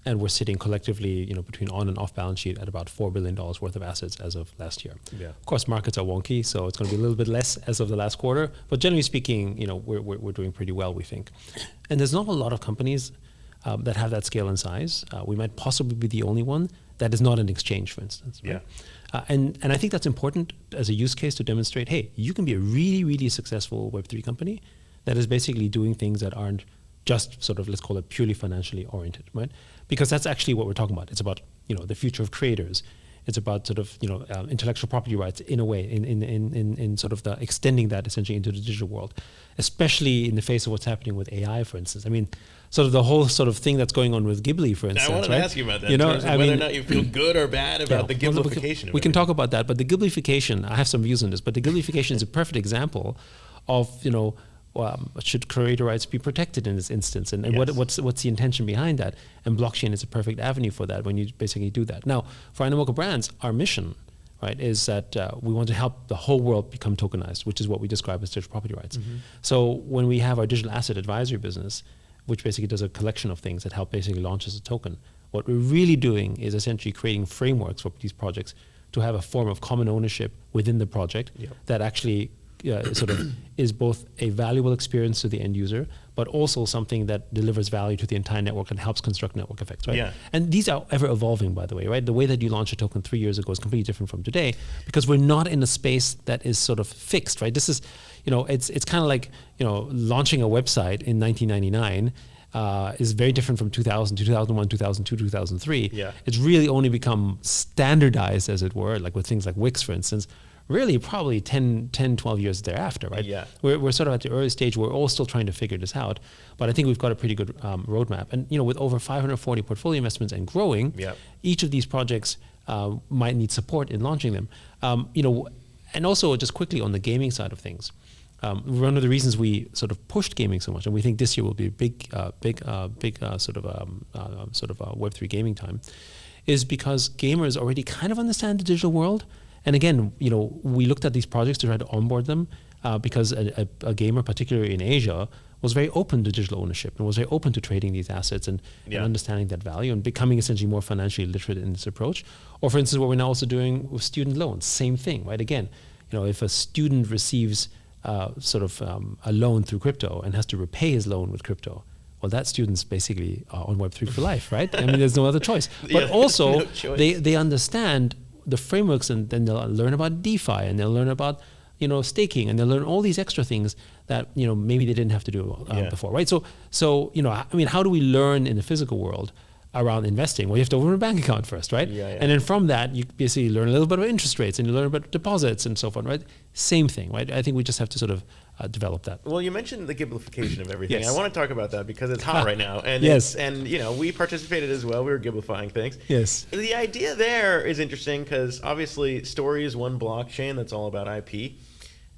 and we're sitting collectively, between on and off balance sheet at about $4 billion worth of assets as of last year. Yeah. Of course, markets are wonky, so it's going to be a little bit less as of the last quarter. But generally speaking, we're doing pretty well, we think. And there's not a lot of companies that have that scale and size. We might possibly be the only one that is not an exchange, for instance. Right? Yeah. And I think that's important as a use case to demonstrate, hey, you can be a really, really successful Web3 company that is basically doing things that aren't just sort of, let's call it purely financially oriented, right? Because that's actually what we're talking about. It's about, the future of creators. It's about sort of, intellectual property rights in a way, in sort of the extending that essentially into the digital world, especially in the face of what's happening with AI, for instance. I mean, sort of the whole sort of thing that's going on with Ghibli, for instance. I wanted to ask you about that, in terms of whether or not you feel good or bad about the Ghiblification. We can talk about that, but the Ghiblification, I have some views on this, but the Ghiblification is a perfect example of, should creator rights be protected in this instance, and what's the intention behind that? And blockchain is a perfect avenue for that when you basically do that. Now, for Animoca Brands, our mission, right, is that we want to help the whole world become tokenized, which is what we describe as digital property rights. Mm-hmm. So when we have our digital asset advisory business, which basically does a collection of things that help basically launch as a token, what we're really doing is essentially creating frameworks for these projects to have a form of common ownership within the project that actually sort of is both a valuable experience to the end user, but also something that delivers value to the entire network and helps construct network effects, right? Yeah. And these are ever evolving, by the way, right? The way that you launched a token 3 years ago is completely different from today because we're not in a space that is sort of fixed, right? This is, it's kind of like, launching a website in 1999 is very different from 2000, 2001, 2002, 2003. Yeah. It's really only become standardized, as it were, like with things like Wix, for instance, really probably 10, 12 years thereafter, right? Yeah. We're sort of at the early stage. We're all still trying to figure this out, but I think we've got a pretty good roadmap. And, with over 540 portfolio investments and growing, each of these projects might need support in launching them. And also just quickly on the gaming side of things, one of the reasons we sort of pushed gaming so much, and we think this year will be a big sort of Web3 gaming time, is because gamers already kind of understand the digital world. And again, we looked at these projects to try to onboard them because a gamer, particularly in Asia, was very open to digital ownership and was very open to trading these assets and understanding that value and becoming essentially more financially literate in this approach. Or for instance, what we're now also doing with student loans, same thing, right? Again, if a student receives a loan through crypto and has to repay his loan with crypto, well, that student's basically on Web3 for life, right? I mean, there's no other choice. But also, they understand the frameworks, and then they'll learn about DeFi, and they'll learn about staking, and they'll learn all these extra things that maybe they didn't have to do before, right? So I mean, how do we learn in the physical world around investing? Well, you have to open a bank account first, right? And then from that, you basically learn a little bit about interest rates, and you learn about deposits and so forth, right? Same thing, right? I think we just have to sort of develop that. Well, you mentioned the Ghiblification of everything. Yes. I want to talk about that because it's hot right now. And we participated as well. We were Ghiblifying things. Yes. The idea there is interesting because obviously Story is one blockchain that's all about IP.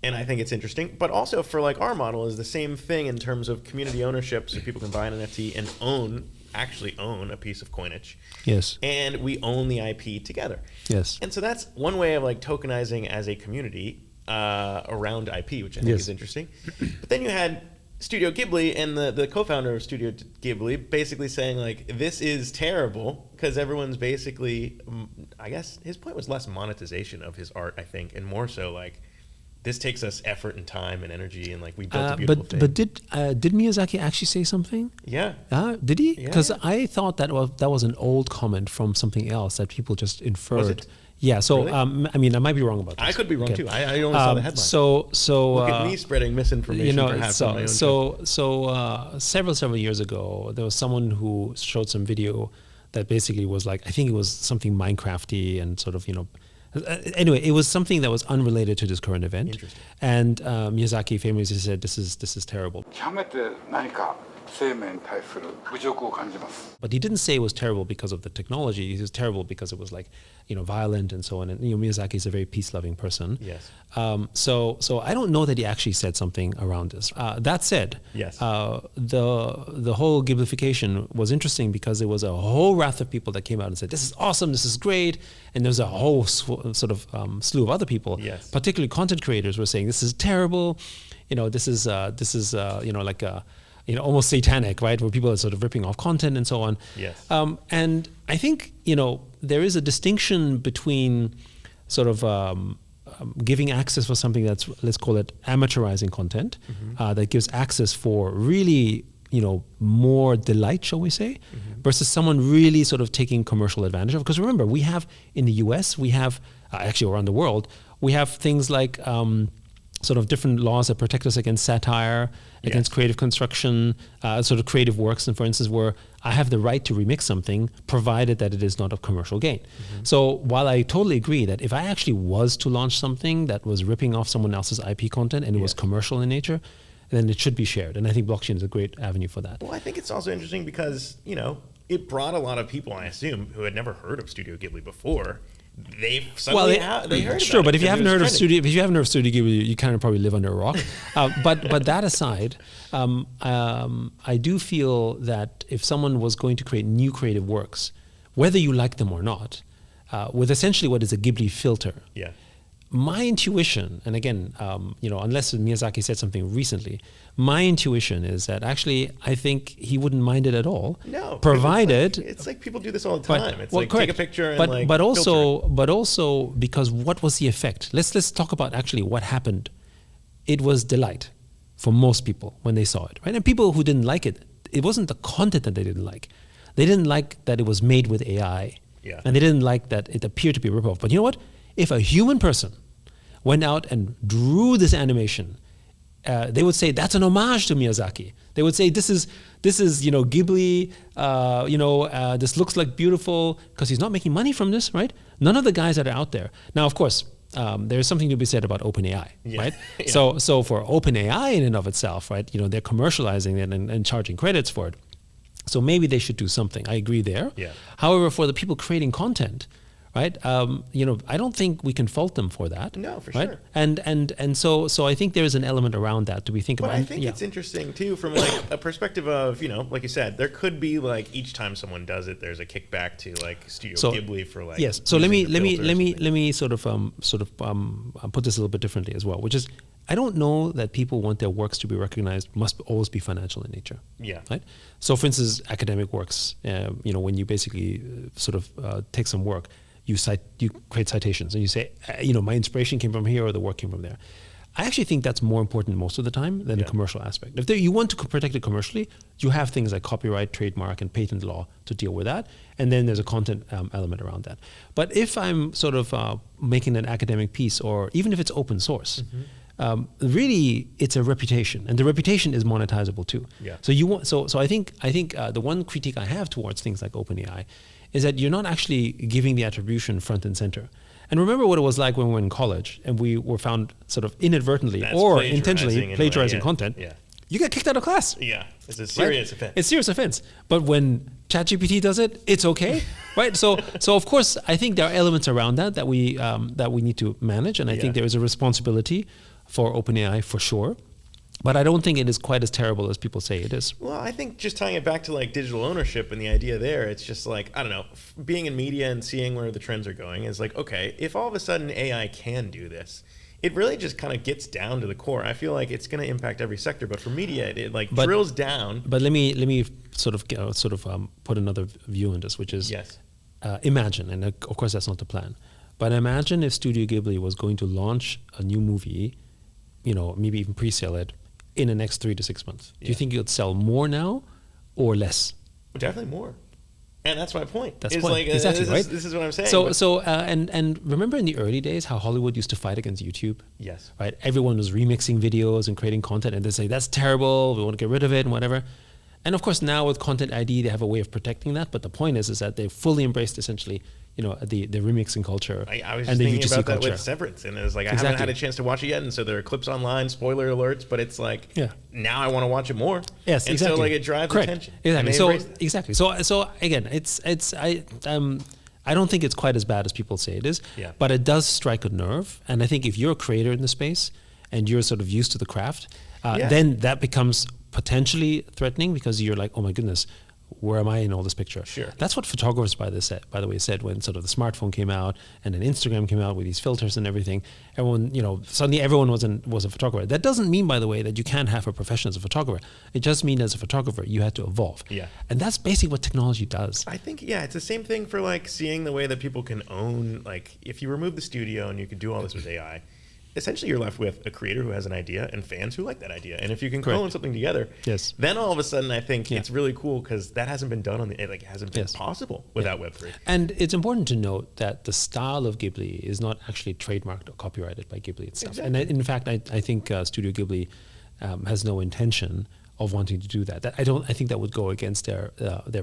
And I think it's interesting. But also for like our model is the same thing in terms of community ownership, so people can buy an NFT and actually own a piece of Coinage. Yes. And we own the IP together. Yes. And so that's one way of like tokenizing as a community around IP, which I think is interesting. But then you had Studio Ghibli and the co-founder of Studio Ghibli basically saying like, this is terrible because everyone's basically, I guess his point was less monetization of his art, I think, and more so like, this takes us effort and time and energy, and like we built a beautiful thing. But did Miyazaki actually say something? Yeah. Did he? Because I thought that was an old comment from something else that people just inferred. Was it? Yeah. So really? I mean, I might be wrong about this. I could be wrong too. I only saw the headline. So look at me spreading misinformation. Perhaps on my own several years ago, there was someone who showed some video that basically was like, I think it was something Minecrafty and sort of anyway, it was something that was unrelated to this current event. And Miyazaki famously said, "This is terrible." 極めて何か生命に対する侮辱を感じます。 But he didn't say it was terrible because of the technology. It was terrible because it was like, violent and so on. And Miyazaki is a very peace-loving person. Yes. So I don't know that he actually said something around this. That said, yes. The whole Ghiblification was interesting because there was a whole raft of people that came out and said, this is awesome, this is great. And there's a whole sort of slew of other people, yes. particularly content creators, were saying this is terrible. This is like a almost satanic, right? Where people are sort of ripping off content and so on. Yes. And I think, there is a distinction between sort of giving access for something that's, let's call it amateurizing content, that gives access for really, more delight, shall we say, versus someone really sort of taking commercial advantage of. Because remember, we have in the US, we have actually around the world, we have things like sort of different laws that protect us against satire, against creative construction, sort of creative works, and for instance, where I have the right to remix something, provided that it is not of commercial gain. So while I totally agree that if I actually was to launch something that was ripping off someone else's IP content and it was commercial in nature, then it should be shared. And I think blockchain is a great avenue for that. Well, I think it's also interesting because, it brought a lot of people, I assume, who had never heard of Studio Ghibli before. They suddenly they heard sure, about but it if you haven't heard of trending. Studio Ghibli, you kind of probably live under a rock. But that aside, I do feel that if someone was going to create new creative works, whether you like them or not, with essentially what is a Ghibli filter, my intuition, and again, unless Miyazaki said something recently, my intuition is that actually I think he wouldn't mind it at all. No, provided it's like people do this all the time. It's like correct. take a picture and but filter. also because what was the effect? Let's talk about actually what happened. It was delight for most people when they saw it, right? And people who didn't like it, it wasn't the content that they didn't like. They didn't like that it was made with AI, and they didn't like that it appeared to be a ripoff. But you know what? If a human person went out and drew this animation, they would say that's an homage to Miyazaki. They would say this is Ghibli. This looks like beautiful because he's not making money from this, right? None of the guys that are out there now, of course, there's something to be said about OpenAI, right? So for OpenAI in and of itself, right? They're commercializing it and charging credits for it. So maybe they should do something. I agree there. However, for the people creating content, right? I don't think we can fault them for that. No, for right? sure. And so I think there is an element around that to be thinking about. But I think it's interesting too, from like a perspective of, like you said, there could be like each time someone does it, there's a kickback to like Studio Ghibli for like. Yes. So let me sort of put this a little bit differently as well, which is I don't know that people want their works to be recognized must always be financial in nature. Right. So for instance, academic works, when you basically take some work. You create citations and you say, my inspiration came from here or the work came from there. I actually think that's more important most of the time than the commercial aspect. If you want to protect it commercially, you have things like copyright, trademark, and patent law to deal with that. And then there's a content element around that. But if I'm sort of making an academic piece, or even if it's open source, really it's a reputation, and the reputation is monetizable too. So I think the one critique I have towards things like OpenAI is that you're not actually giving the attribution front and center. And remember what it was like when we were in college and we were found sort of inadvertently or intentionally plagiarizing content. You get kicked out of class. It's a serious offense. It's a serious offense. But when ChatGPT does it, it's okay, right? So of course, I think there are elements around that we need to manage, and I think there is a responsibility for OpenAI for sure. But I don't think it is quite as terrible as people say it is. Well, I think just tying it back to like digital ownership and the idea there, it's just like, I don't know, being in media and seeing where the trends are going is like, okay, if all of a sudden AI can do this, it really just kind of gets down to the core. I feel like it's going to impact every sector, but for media, it drills down. But let me sort of put another view on this, which is imagine, and of course that's not the plan, but imagine if Studio Ghibli was going to launch a new movie, maybe even pre-sale it, in the next 3 to 6 months. Do you think you'd sell more now or less? Definitely more. And that's my point. That's point. Exactly, right? This is what I'm saying. And remember in the early days how Hollywood used to fight against YouTube? Yes. Right? Everyone was remixing videos and creating content, and they say, that's terrible, we want to get rid of it and whatever. And of course now with Content ID, they have a way of protecting that. But the point is that they fully embraced essentially, the remixing culture I was and just the thinking UGC about that culture. with Severance, and it was like I haven't had a chance to watch it yet, and so there are clips online, spoiler alerts, but it's like now I want to watch it more. Yes, and exactly. so like it drives attention. Exactly. So again, I don't think it's quite as bad as people say it is, but it does strike a nerve. And I think if you're a creator in the space and you're sort of used to the craft, then that becomes potentially threatening because you're like, oh my goodness, where am I in all this picture? Sure. That's what photographers, by the way, said when sort of the smartphone came out and then Instagram came out with these filters and everything. Everyone, suddenly everyone was a photographer. That doesn't mean, by the way, that you can't have a profession as a photographer. It just means as a photographer, you had to evolve. Yeah. And that's basically what technology does. I think, it's the same thing for like seeing the way that people can own, like if you remove the studio and you could do all this with AI, essentially you're left with a creator who has an idea and fans who like that idea. And if you can clone something together, then all of a sudden I think it's really cool because that hasn't been done it hasn't been possible without Web3. And it's important to note that the style of Ghibli is not actually trademarked or copyrighted by Ghibli itself. Exactly. And in fact, I think Studio Ghibli has no intention of wanting to do that. I think that would go against their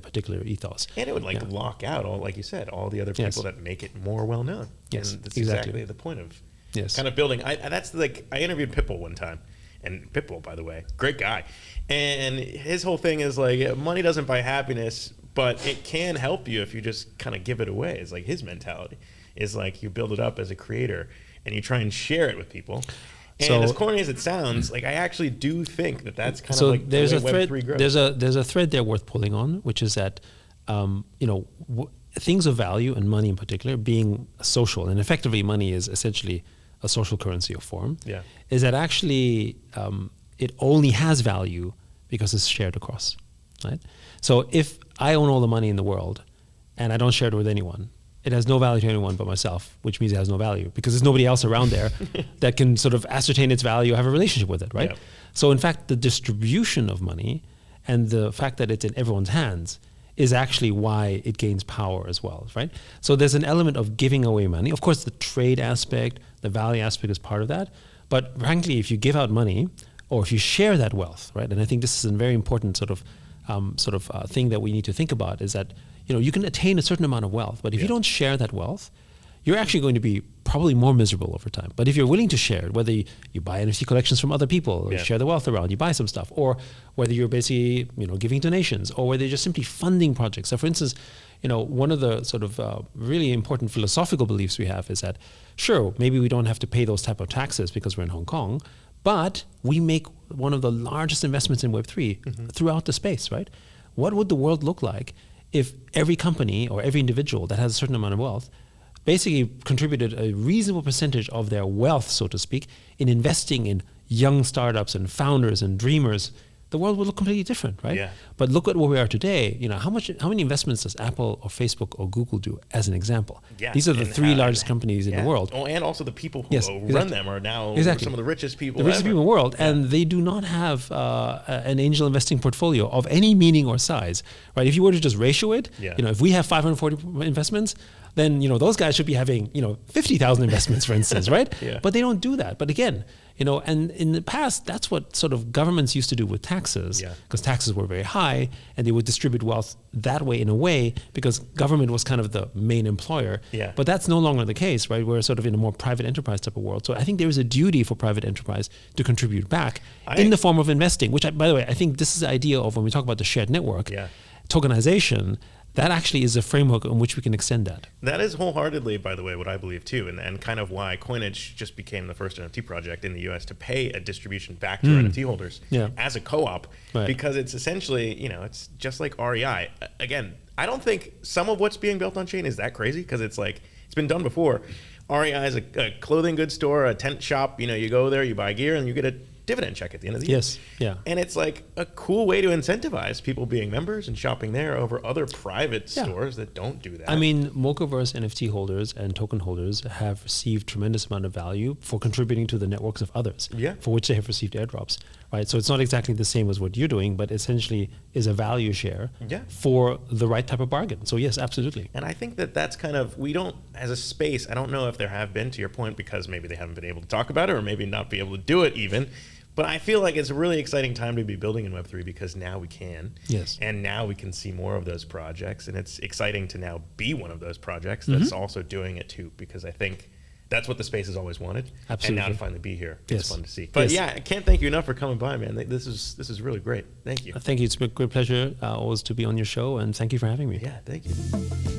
particular ethos. And it would lock out all, like you said, all the other people that make it more well known. Yes, and that's exactly the point of kind of building. I interviewed Pitbull one time, and Pitbull, by the way, great guy. And his whole thing is like, money doesn't buy happiness, but it can help you if you just kind of give it away. It's like his mentality is like you build it up as a creator and you try and share it with people. And as corny as it sounds, like I actually do think that's kind of like there's the a way thread. Web3 grows. There's a thread there worth pulling on, which is that things of value and money in particular being social, and effectively money is essentially a social currency of form, is that actually it only has value because it's shared across, right? So if I own all the money in the world and I don't share it with anyone, it has no value to anyone but myself, which means it has no value because there's nobody else around there that can sort of ascertain its value or have a relationship with it, right? Yeah. So in fact, the distribution of money and the fact that it's in everyone's hands is actually why it gains power as well, right? So there's an element of giving away money. Of course, the trade aspect, the value aspect is part of that. But frankly, if you give out money or if you share that wealth, right? And I think this is a very important sort of thing that we need to think about is that, you can attain a certain amount of wealth, but if you don't share that wealth, you're actually going to be probably more miserable over time. But if you're willing to share it, whether you buy NFT collections from other people, or you share the wealth around, you buy some stuff, or whether you're basically giving donations, or whether you're just simply funding projects. So for instance, one of the sort of really important philosophical beliefs we have is that, sure, maybe we don't have to pay those type of taxes because we're in Hong Kong, but we make one of the largest investments in Web3 throughout the space, right? What would the world look like if every company or every individual that has a certain amount of wealth basically contributed a reasonable percentage of their wealth, so to speak, in investing in young startups and founders and dreamers? The world would look completely different, right? Yeah. But look at where we are today. How many investments does Apple or Facebook or Google do, as an example? Yeah. These are the three largest companies in the world. Oh, and also the people who run them are now some of the richest people. The richest people in the world, and they do not have an angel investing portfolio of any meaning or size, right? If you were to just ratio it, if we have 540 investments, then those guys should be having 50,000 investments, for instance, right? But they don't do that. But again, and in the past, that's what sort of governments used to do with taxes, because taxes were very high, and they would distribute wealth that way in a way because government was kind of the main employer. But that's no longer the case, right? We're sort of in a more private enterprise type of world. So I think there is a duty for private enterprise to contribute back in the form of investing, which, by the way, I think this is the idea of when we talk about the shared network, tokenization. That actually is a framework in which we can extend that. That is wholeheartedly, by the way, what I believe too, and kind of why Coinage just became the first NFT project in the US to pay a distribution back to NFT holders as a co-op, because it's essentially, it's just like REI. Again, I don't think some of what's being built on chain is that crazy, because it's like, it's been done before. REI is a clothing goods store, a tent shop, you go there, you buy gear, and you get a dividend check at the end of the year. Yes, yeah. And it's like a cool way to incentivize people being members and shopping there over other private stores that don't do that. I mean, Mochaverse NFT holders and token holders have received tremendous amount of value for contributing to the networks of others, for which they have received airdrops, right? So it's not exactly the same as what you're doing, but essentially is a value share for the right type of bargain. So yes, absolutely. And I think that's kind of, we don't, as a space, I don't know if there have been, to your point, because maybe they haven't been able to talk about it or maybe not be able to do it even, But I feel like it's a really exciting time to be building in Web3 because now we can. Yes. And now we can see more of those projects. And it's exciting to now be one of those projects that's also doing it too, because I think that's what the space has always wanted. Absolutely. And now to finally be here, it's Yes. fun to see. But Yes. yeah, I can't thank you enough for coming by, man. This is really great. Thank you. Thank you. It's been a great pleasure always to be on your show, and thank you for having me. Yeah, thank you.